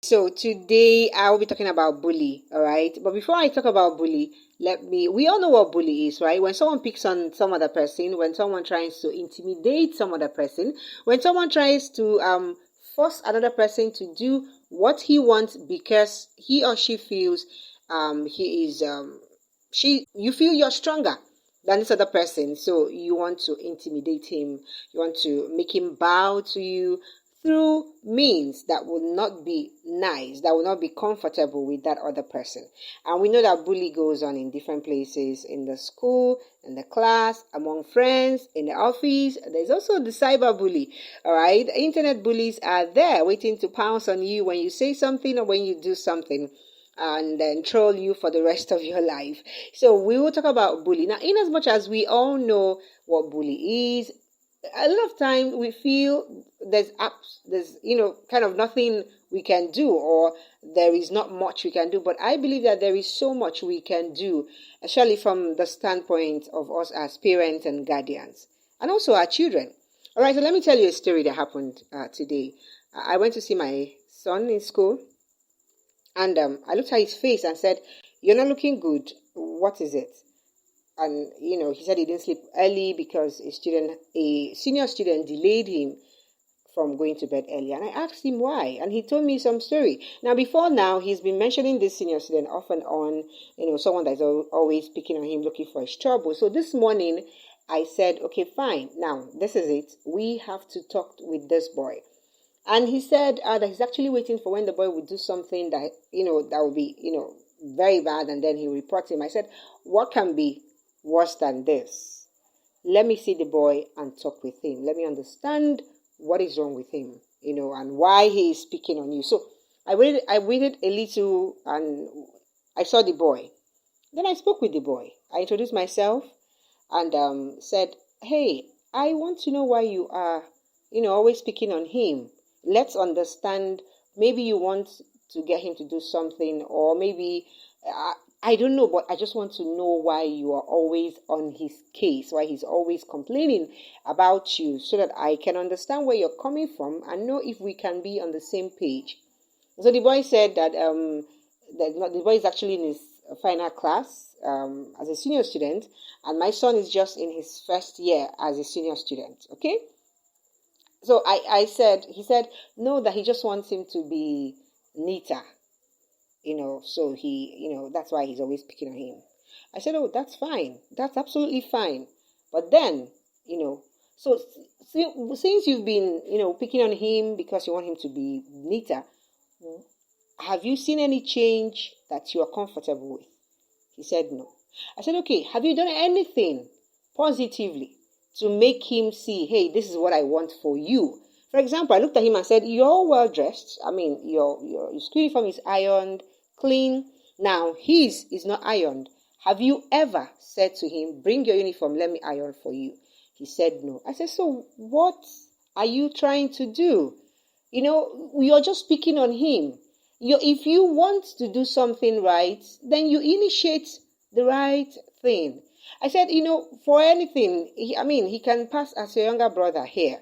So today I will be talking about bully, all right? But before I talk about bully, we all know what bully is, right? When someone picks on some other person, when someone tries to intimidate some other person, when someone tries to force another person to do what he wants because he or she feels he is you feel you're stronger than this other person, so you want to intimidate him, you want to make him bow to you through means that will not be nice, that will not be comfortable with that other person. And we know that bully goes on in different places, in the school, in the class, among friends, in the office. There's also the cyber bully, all right? Internet bullies are there waiting to pounce on you when you say something or when you do something, and then troll you for the rest of your life. So we will talk about bully. Now, in as much as we all know what bully is, a lot of time we feel there's kind of nothing we can do, or there is not much we can do. But I believe that there is so much we can do, especially from the standpoint of us as parents and guardians, and also our children. All right, so let me tell you a story that happened today. I went to see my son in school, and I looked at his face and said, "You're not looking good. What is it?" And he said he didn't sleep early because a senior student delayed him from going to bed early. And I asked him why, and he told me some story. Now, before now, he's been mentioning this senior student off and on, someone that's always picking on him, looking for his trouble. So this morning I said, okay, fine, now this is it, we have to talk with this boy. And he said that he's actually waiting for when the boy would do something that that would be very bad, and then he'll report him. I said, what can be worse than this? Let me see the boy and talk with him. Let me understand what is wrong with him, and why he is speaking on you. So I waited a little, and I saw the boy. Then I spoke with the boy. I introduced myself and said, hey, I want to know why you are, always speaking on him. Let's understand. Maybe you want to get him to do something, or maybe I don't know, but I just want to know why you are always on his case, why he's always complaining about you, so that I can understand where you're coming from and know if we can be on the same page. So the boy said that the boy is actually in his final class as a senior student, and my son is just in his first year as a senior student. Okay. So he said, no, that he just wants him to be neater. So he, that's why he's always picking on him. I said, oh, that's fine. That's absolutely fine. But then, so since you've been, picking on him because you want him to be neater, have you seen any change that you are comfortable with? He said, no. I said, okay, have you done anything positively to make him see, hey, this is what I want for you? For example, I looked at him and said, you're well dressed. I mean, your school uniform is ironed, clean. Now, his is not ironed. Have you ever said to him, bring your uniform, let me iron for you? He said no. I said, so what are you trying to do? You're just picking on him. If you want to do something right, then you initiate the right thing. I said, for anything, he can pass as a younger brother here.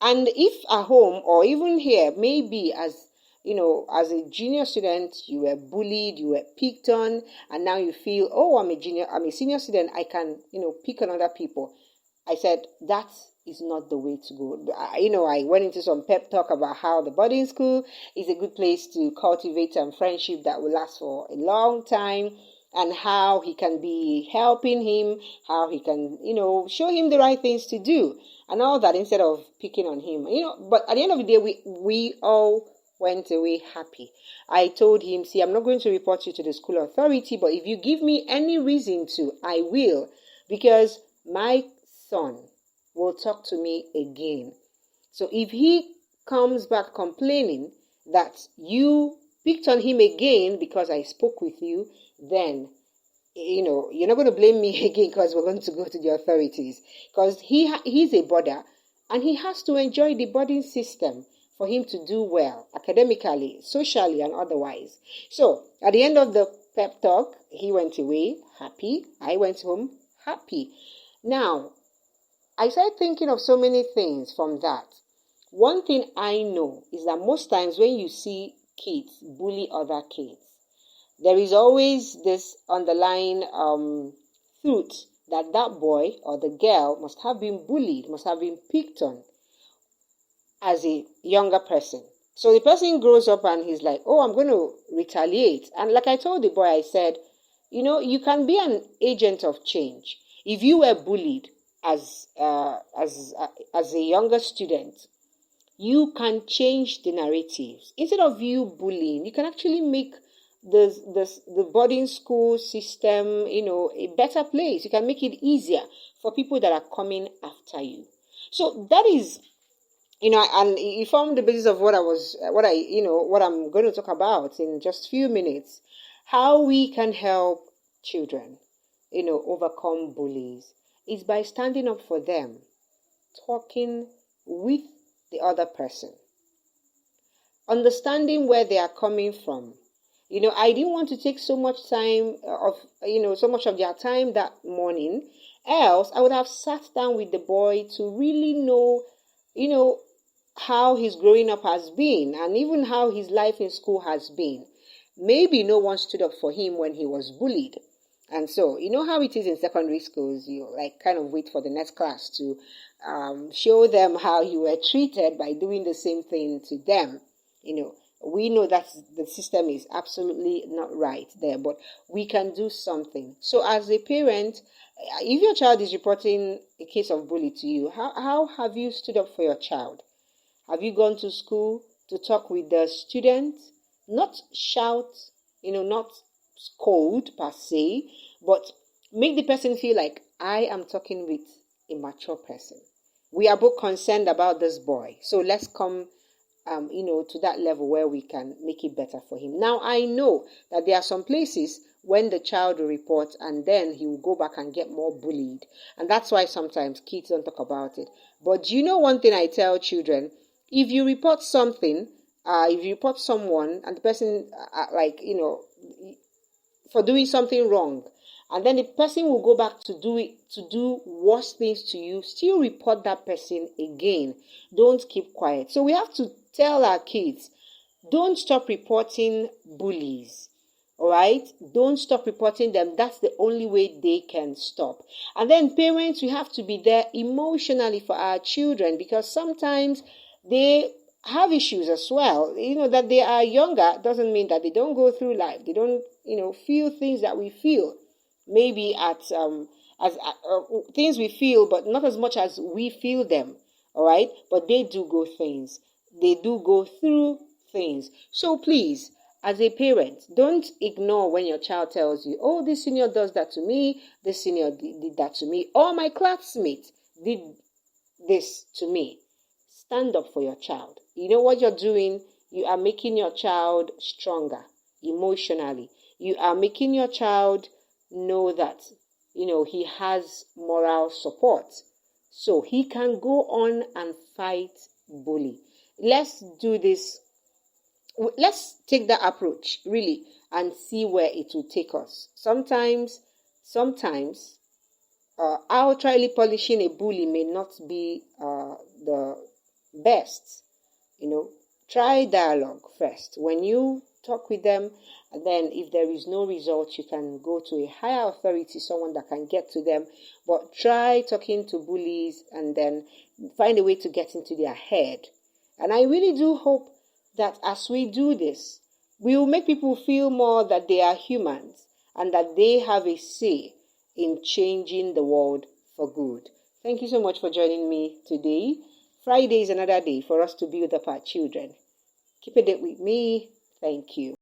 And if at home or even here, maybe as a junior student, you were bullied, you were picked on, and now you feel, oh, I'm a senior student, I can, pick on other people. I said, that is not the way to go. I went into some pep talk about how the boarding school is a good place to cultivate some friendship that will last for a long time, and how he can be helping him, how he can, show him the right things to do, and all that, instead of picking on him. But at the end of the day, we all went away happy. I told him, see, I'm not going to report you to the school authority, but if you give me any reason to, I will, because my son will talk to me again. So if he comes back complaining that you picked on him again because I spoke with you, then you're not going to blame me again, because we're going to go to the authorities, because he's a boarder and he has to enjoy the boarding system for him to do well academically, socially, and otherwise. So at the end of the pep talk, he went away happy. I went home happy. Now, I started thinking of so many things from that. One thing I know is that most times when you see kids bully other kids, there is always this underlying truth that that boy or the girl must have been bullied, must have been picked on as a younger person. So the person grows up and he's like, oh, I'm going to retaliate. And like I told the boy, I said, you can be an agent of change. If you were bullied as a younger student, you can change the narratives. Instead of you bullying, you can actually make the boarding school system, a better place. You can make it easier for people that are coming after you. So that is, and it formed the basis of what I'm going to talk about in just a few minutes. How we can help children, overcome bullies is by standing up for them, talking with the other person, understanding where they are coming from. I didn't want to take so much time so much of their time that morning. Else, I would have sat down with the boy to really know, how his growing up has been and even how his life in school has been. Maybe no one stood up for him when he was bullied. And so, you know how it is in secondary schools, you kind of wait for the next class to show them how you were treated by doing the same thing to them. We know that the system is absolutely not right there, but we can do something. So as a parent, if your child is reporting a case of bullying to you, how have you stood up for your child? Have you gone to school to talk with the student? Not shout, not scold per se, but make the person feel like I am talking with a mature person. We are both concerned about this boy. So let's come, to that level where we can make it better for him. Now, I know that there are some places when the child will report and then he will go back and get more bullied. And that's why sometimes kids don't talk about it. But do you know one thing I tell children? If you report something, if you report someone and the person, for doing something wrong, and then the person will go back to do worse things to you, still report that person again. Don't keep quiet. So we have to tell our kids, don't stop reporting bullies. All right? Don't stop reporting them. That's the only way they can stop. And then parents, we have to be there emotionally for our children, because sometimes they have issues as well. That they are younger doesn't mean that they don't go through life. They don't, feel things that we feel. Maybe things we feel, but not as much as we feel them. All right? But they do go things. They do go through things. So please, as a parent, don't ignore when your child tells you, oh, this senior does that to me, this senior did that to me, or my classmate did this to me. Stand up for your child. You know what you're doing? You are making your child stronger emotionally. You are making your child know that, he has moral support. So he can go on and fight bully. Let's do this. Let's take that approach, really, and see where it will take us. Sometimes, outrightly polishing a bully may not be the best. Try dialogue first. When you talk with them, and then if there is no result, you can go to a higher authority, someone that can get to them. But try talking to bullies and then find a way to get into their head. And I really do hope that as we do this, we will make people feel more that they are humans and that they have a say in changing the world for good. Thank you so much for joining me today. Friday is another day for us to build up our children. Keep it with me. Thank you.